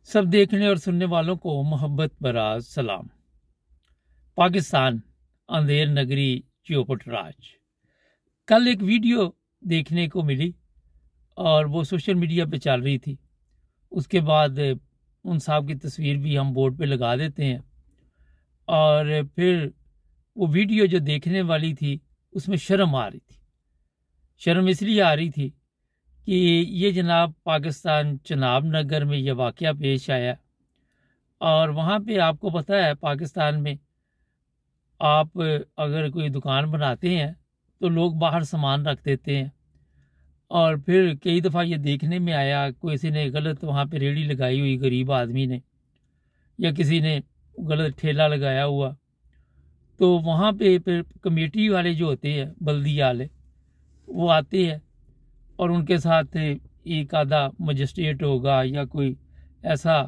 सब देखने और सुनने वालों को मोहब्बत भरा सलाम। पाकिस्तान अंधेर नगरी चौपट राज। कल एक वीडियो देखने को मिली और वो सोशल मीडिया पे चल रही थी। उसके बाद उन साहब की तस्वीर भी हम बोर्ड पे लगा देते हैं। और फिर वो वीडियो जो देखने वाली थी उसमें शर्म आ रही थी। शर्म इसलिए आ रही थी कि ये जनाब पाकिस्तान चनाब नगर में ये वाक़या पेश आया। और वहाँ पे आपको पता है पाकिस्तान में आप अगर कोई दुकान बनाते हैं तो लोग बाहर सामान रख देते हैं। और फिर कई दफ़ा ये देखने में आया किसी ने गलत वहाँ पे रेहड़ी लगाई हुई गरीब आदमी ने, या किसी ने गलत ठेला लगाया हुआ, तो वहाँ पे फिर कमेटी वाले जो होते हैं बल्दिया वाले वो आते हैं और उनके साथ एक आधा मजिस्ट्रेट होगा या कोई ऐसा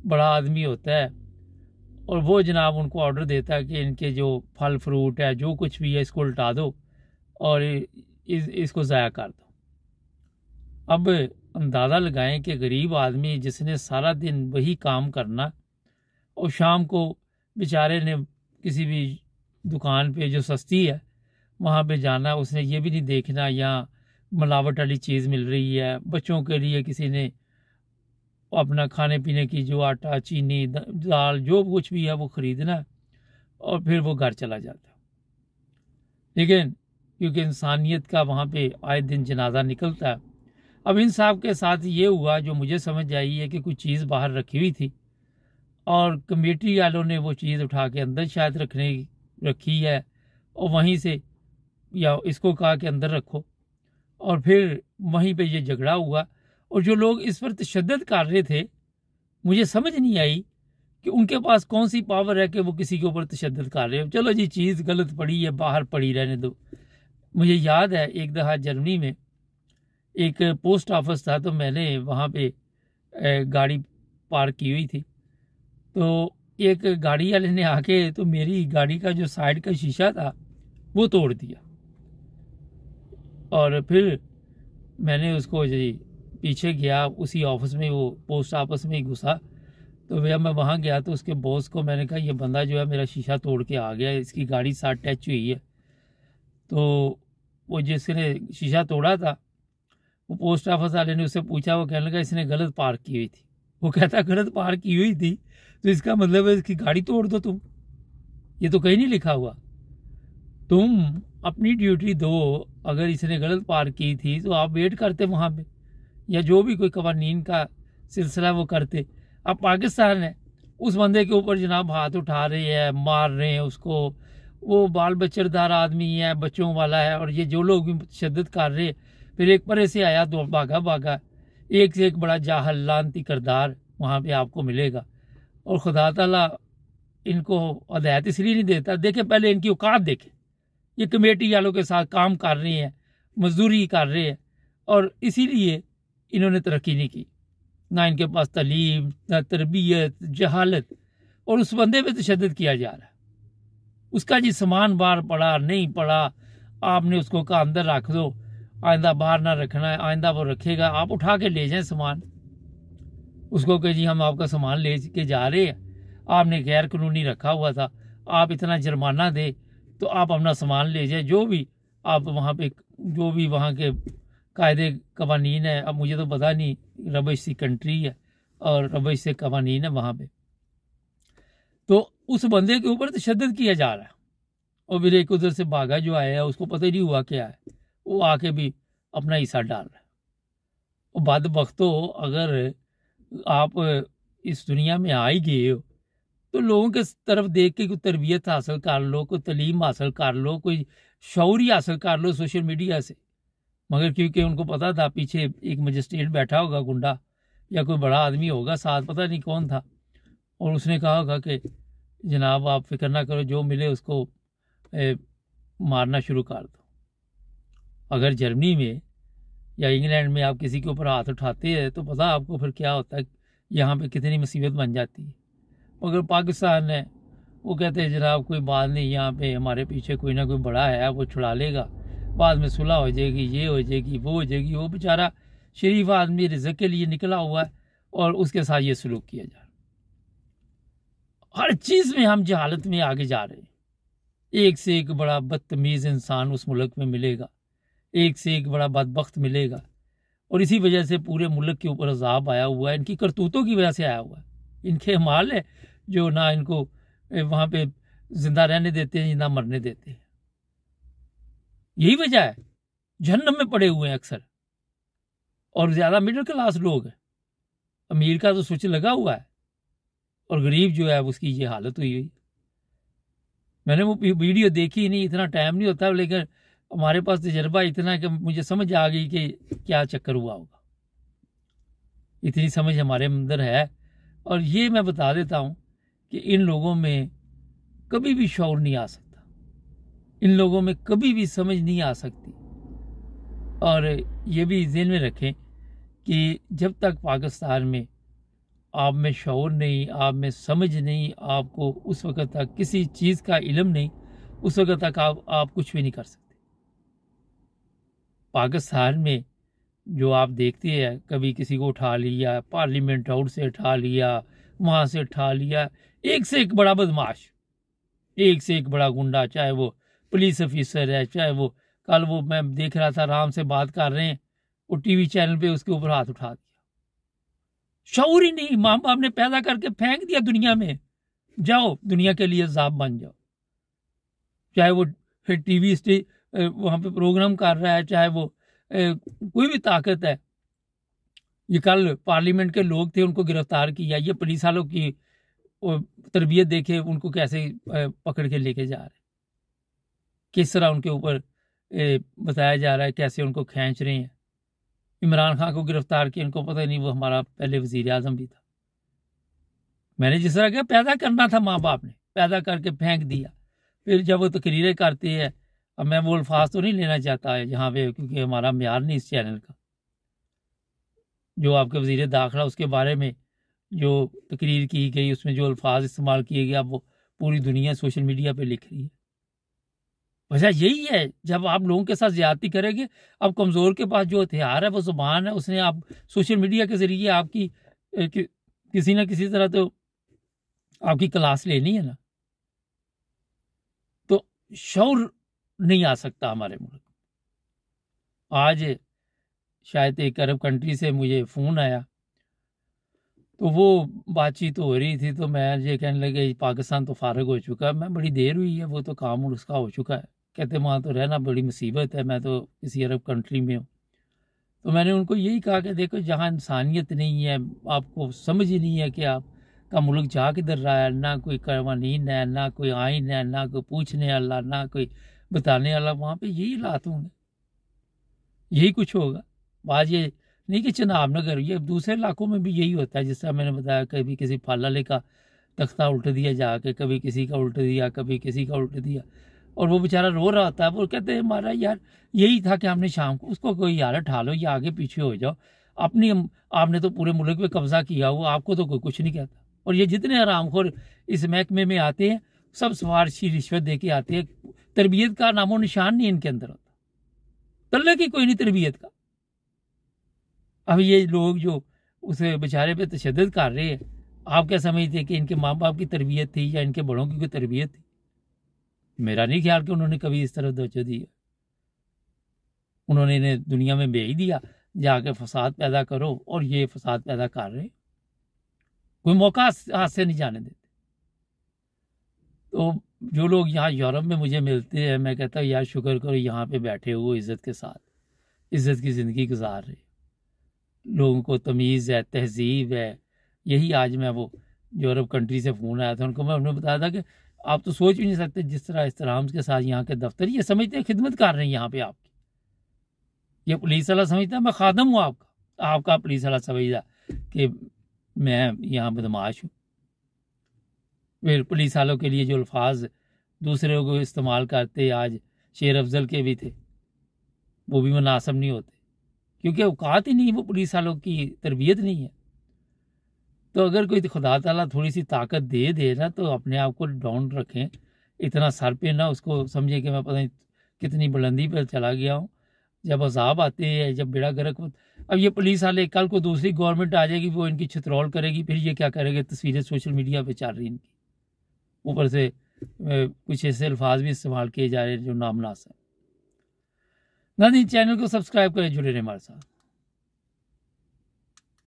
बड़ा आदमी होता है और वो जनाब उनको ऑर्डर देता है कि इनके जो फल फ्रूट है जो कुछ भी है इसको उल्टा दो और इसको ज़ाया कर दो। अब अंदाज़ा लगाएं कि गरीब आदमी जिसने सारा दिन वही काम करना और शाम को बेचारे ने किसी भी दुकान पे जो सस्ती है वहाँ पे जाना, उसने ये भी नहीं देखना यहाँ मिलावट वाली चीज़ मिल रही है। बच्चों के लिए किसी ने अपना खाने पीने की जो आटा चीनी दाल जो कुछ भी है वो ख़रीदना है और फिर वो घर चला जाता है। लेकिन क्योंकि इंसानियत का वहाँ पे आए दिन जनाजा निकलता है। अब इन साहब के साथ ये हुआ जो मुझे समझ आई है कि कुछ चीज़ बाहर रखी हुई थी और कमेटी वालों ने वो चीज़ उठा के अंदर शायद रखी है और वहीं से या इसको कहा कि अंदर रखो और फिर वहीं पे ये झगड़ा हुआ। और जो लोग इस पर तशद्दुद कर रहे थे मुझे समझ नहीं आई कि उनके पास कौन सी पावर है कि वो किसी के ऊपर तशद्दुद कर रहे हो। चलो जी चीज़ गलत पड़ी है बाहर पड़ी रहने दो। मुझे याद है एक दफ़ा जर्मनी में एक पोस्ट ऑफिस था तो मैंने वहाँ पे गाड़ी पार्क की हुई थी, तो एक गाड़ी वाले ने आके तो मेरी गाड़ी का जो साइड का शीशा था वो तोड़ दिया। और फिर मैंने उसको जी पीछे गया उसी ऑफिस में, वो पोस्ट ऑफिस में ही घुसा, तो भैया मैं वहाँ गया तो उसके बॉस को मैंने कहा ये बंदा जो है मेरा शीशा तोड़ के आ गया, इसकी गाड़ी साथ टच हुई है। तो वो जिसने शीशा तोड़ा था वो पोस्ट ऑफिस वाले ने उससे पूछा, वो कहने लगा इसने गलत पार्क की हुई थी। वो कहता गलत पार्क की हुई थी तो इसका मतलब है इसकी गाड़ी तोड़ दो तुम, ये तो कहीं नहीं लिखा हुआ। तुम अपनी ड्यूटी दो, अगर इसने गलत पार्क की थी तो आप वेट करते वहाँ पे या जो भी कोई कवानीन का सिलसिला वो करते। अब पाकिस्तान है उस बंदे के ऊपर जनाब हाथ उठा रहे हैं, मार रहे हैं उसको, वो बाल बच्चेदार आदमी है, बच्चों वाला है, और ये जो लोग भी तशद्दुद कर रहे। फिर एक परे से आया तो भागा एक से एक बड़ा जाहल लानती करदार वहाँ पे आपको मिलेगा। और खुदा ताला इनको हदायत इसलिए नहीं देता, देखे पहले इनकी औकात देखे। ये कमेटी वालों के साथ काम कर रहे हैं, मजदूरी कर रहे हैं और इसीलिए इन्होंने तरक्की नहीं की। ना इनके पास तालीम, ना तरबियत, जहालत, और उस बंदे पे तशद्दुद किया जा रहा है। उसका जी सामान बाहर पड़ा नहीं पड़ा, आपने उसको कहा अंदर रख दो, आइंदा बाहर ना रखना है, आइंदा वो रखेगा, आप उठा के ले जाएं सामान उसको कि जी हम आपका सामान ले के जा रहे हैं, आपने गैर कानूनी रखा हुआ था, आप इतना जुर्माना दे तो आप अपना सामान ले जाए। जो भी आप वहाँ पे जो भी वहाँ के कायदे कवानीन है, अब मुझे तो पता नहीं, रबश सी कंट्री है और रबश से कवानीन है वहाँ पे, तो उस बंदे के ऊपर तशद्दुद किया जा रहा है। और फिर एक उधर से भागा जो आया है उसको पता ही नहीं हुआ क्या है, वो आके भी अपना हिस्सा डाल रहा है। और बदबख्तो अगर आप इस दुनिया में आ ही गए हो तो लोगों के तरफ देख के कोई तरबियत हासिल कर लो, कोई तलीम हासिल कर लो, कोई शऊरी हासिल कर लो सोशल मीडिया से। मगर क्योंकि उनको पता था पीछे एक मजिस्ट्रेट बैठा होगा गुंडा या कोई बड़ा आदमी होगा साथ, पता नहीं कौन था, और उसने कहा होगा कि जनाब आप फिक्र ना करो, जो मिले उसको मारना शुरू कर दो। अगर जर्मनी में या इंग्लैंड में आप किसी के ऊपर हाथ उठाते हैं तो पता आपको फिर क्या होता है, यहाँ पे कितनी मुसीबत बन जाती है। मगर पाकिस्तान है वो कहते हैं जनाब कोई बात नहीं, यहाँ पे हमारे पीछे कोई ना कोई बड़ा है वो छुड़ा लेगा, बाद में सुलह हो जाएगी, ये हो जाएगी, वो हो जाएगी। वो बेचारा शरीफ आदमी रिज़्क़ के लिए निकला हुआ है, और उसके साथ ये सलूक किया जा रहा है। हर चीज़ में हम जहालत में आगे जा रहे हैं। एक से एक बड़ा बदतमीज़ इंसान उस मुल्क में मिलेगा, एक से एक बड़ा बदबख्त मिलेगा, और इसी वजह से पूरे मुल्क के ऊपर अजाब आया हुआ है। इनकी करतूतों की वजह से आया हुआ है। इनके माल है जो ना इनको वहाँ पे जिंदा रहने देते हैं ना मरने देते हैं। यही वजह है, जहन्नम में पड़े हुए हैं अक्सर, और ज़्यादा मिडिल क्लास लोग हैं। अमीर का तो स्विच लगा हुआ है और गरीब जो है उसकी ये हालत हुई हुई। मैंने वो वीडियो देखी नहीं, इतना टाइम नहीं होता, लेकिन हमारे पास तजर्बा इतना है कि मुझे समझ आ गई कि क्या चक्कर हुआ होगा। इतनी समझ हमारे अंदर है। और ये मैं बता देता हूँ कि इन लोगों में कभी भी शौर नहीं आ सकता, इन लोगों में कभी भी समझ नहीं आ सकती। और ये भी ज़हन में रखें कि जब तक पाकिस्तान में आप में शऊर नहीं, आप में समझ नहीं, आपको उस वक़्त तक किसी चीज़ का इल्म नहीं, उस वक़्त तक आप कुछ भी नहीं कर सकते। पाकिस्तान में जो आप देखते हैं, कभी किसी को उठा लिया, पार्लियामेंट हाउस से उठा लिया, वहाँ से उठा लिया, एक से एक बड़ा बदमाश, एक से एक बड़ा गुंडा, चाहे वो पुलिस ऑफिसर है, चाहे वो कल वो मैं देख रहा था आराम से बात कर रहे हैं, वो टीवी चैनल पे उसके ऊपर हाथ उठा दिया। शऊर ही नहीं, माँ बाप ने पैदा करके फेंक दिया दुनिया में, जाओ दुनिया के लिए जाब बन जाओ। चाहे वो फिर टीवी वहाँ पे प्रोग्राम कर रहा है, चाहे वो कोई भी ताकत है। ये कल पार्लियामेंट के लोग थे, उनको गिरफ्तार किया। ये पुलिस वालों की तरबियत देखे, उनको कैसे पकड़ के लेके जा रहे, किस तरह उनके ऊपर बताया जा रहा है, कैसे उनको खींच रहे हैं। इमरान खान को गिरफ्तार किया, इनको पता नहीं वो हमारा पहले वजीर आजम भी था। मैंने जिस तरह का पैदा करना था, माँ बाप ने पैदा करके फेंक दिया। फिर जब वो तकरीरें करते हैं, अब मैं वो अल्फाज तो नहीं लेना चाहता है यहाँ पे, क्योंकि हमारा म्यार नहीं इस चैनल का। जो आपके वजीर दाखिला, उसके बारे में जो तकरीर की गई, उसमें जो अल्फाज इस्तेमाल किए गए, अब वो पूरी दुनिया सोशल मीडिया पे लिख रही है। वजह यही है, जब आप लोगों के साथ ज्यादती करेंगे, अब कमज़ोर के पास जो हथियार है वो जुबान है, उसने आप सोशल मीडिया के ज़रिए आपकी किसी न किसी तरह तो आपकी क्लास लेनी है ना। तो शौर नहीं आ सकता हमारे मुल्क। आज शायद एक अरब कंट्री से मुझे फ़ोन आया, तो वो बातचीत हो रही थी, तो मैं ये कहने लगे पाकिस्तान तो फारग हो चुका है। मैं बड़ी देर हुई है, वो तो काम उसका हो चुका है। कहते वहाँ तो रहना बड़ी मुसीबत है, मैं तो किसी अरब कंट्री में हूँ। तो मैंने उनको यही कहा कि देखो, जहाँ इंसानियत नहीं है, आपको समझ ही नहीं है कि आपका मुल्क जा किधर रहा है। ना कोई कवानीन है, ना कोई आइन है, ना कोई पूछने वाला, ना कोई बताने वाला। वहाँ पे यही हालात होंगे, यही कुछ होगा। बात ये नहीं कि चनाब नगर, ये दूसरे इलाकों में भी यही होता है। जिस तरह मैंने बताया, कभी किसी फालाले का तख्ता उल्ट दिया जाके, कभी किसी का उल्ट दिया, कभी किसी का उल्ट दिया, और वो बेचारा रो रहा होता है। वो कहते हैं हमारा यार यही था कि हमने शाम को उसको कोई यार उठा लो या आगे पीछे हो जाओ, अपनी आपने तो पूरे मुल्क पे कब्जा किया हुआ, आपको तो कोई कुछ नहीं कहता। और ये जितने हरामखोर इस महकमे में आते हैं, सब सिफारशी रिश्वत दे के आते हैं। तरबियत का नामो निशान नहीं इनके अंदर होता, तल्ले की कोई नहीं तरबियत का। अब ये लोग जो उस बेचारे पे तशद्दुद कर रहे हैं, आप क्या समझते हैं कि इनके माँ बाप की तरबियत थी या इनके बड़ों की कोई तरबियत थी? मेरा नहीं ख्याल कि उन्होंने कभी इस तरह तवज्जो दी है। उन्होंने इन्हें दुनिया में भेज दिया, जाके फसाद पैदा करो, और ये फसाद पैदा कर रहे, कोई मौका हाथ से नहीं जाने देते। तो जो लोग यहाँ यूरोप में मुझे मिलते हैं, मैं कहता हूँ यार शुक्र करो यहाँ पे बैठे हुए इज़्ज़त के साथ, इज़्ज़त की ज़िंदगी गुजार रहे, लोगों को तमीज़ है, तहजीब है। यही आज मैं वो जो अरब कंट्री से फ़ोन आया था, उनको मैं उन्हें बताया था कि आप तो सोच भी नहीं सकते जिस तरह एहतराम के साथ यहाँ के दफ्तर ये समझते हैं खिदमत कर रहे हैं यहाँ पे आपकी। ये पुलिस वाला समझता है मैं खादम हूँ आपका, आपका पुलिस वाला समझता कि मैं यहाँ बदमाश हूँ। फिर पुलिस वालों के लिए जो अल्फाज दूसरे को इस्तेमाल करते, आज शेर अफजल के भी थे, वो भी मुनासिब नहीं होते, क्योंकि औकात ही नहीं, वो पुलिस वालों की तरबियत नहीं है। तो अगर कोई खुदा ताला थोड़ी सी ताकत दे दे ना, तो अपने आप को डाउन रखें, इतना सर पे ना उसको समझे कि मैं पता नहीं कितनी बुलंदी पर चला गया हूँ। जब अजाब आते हैं, जब बेड़ा गर्क हो, अब ये पुलिस वाले, कल को दूसरी गवर्नमेंट आ जाएगी, वो इनकी छितरौल करेगी, फिर ये क्या करेंगे, तस्वीरें सोशल मीडिया पे चल रही इनकी, ऊपर से कुछ ऐसे अल्फाज भी इस्तेमाल किए जा रहे हैं जो नामनास है। नाज़रीन, चैनल को सब्सक्राइब करें, जुड़े रहें हमारे साथ।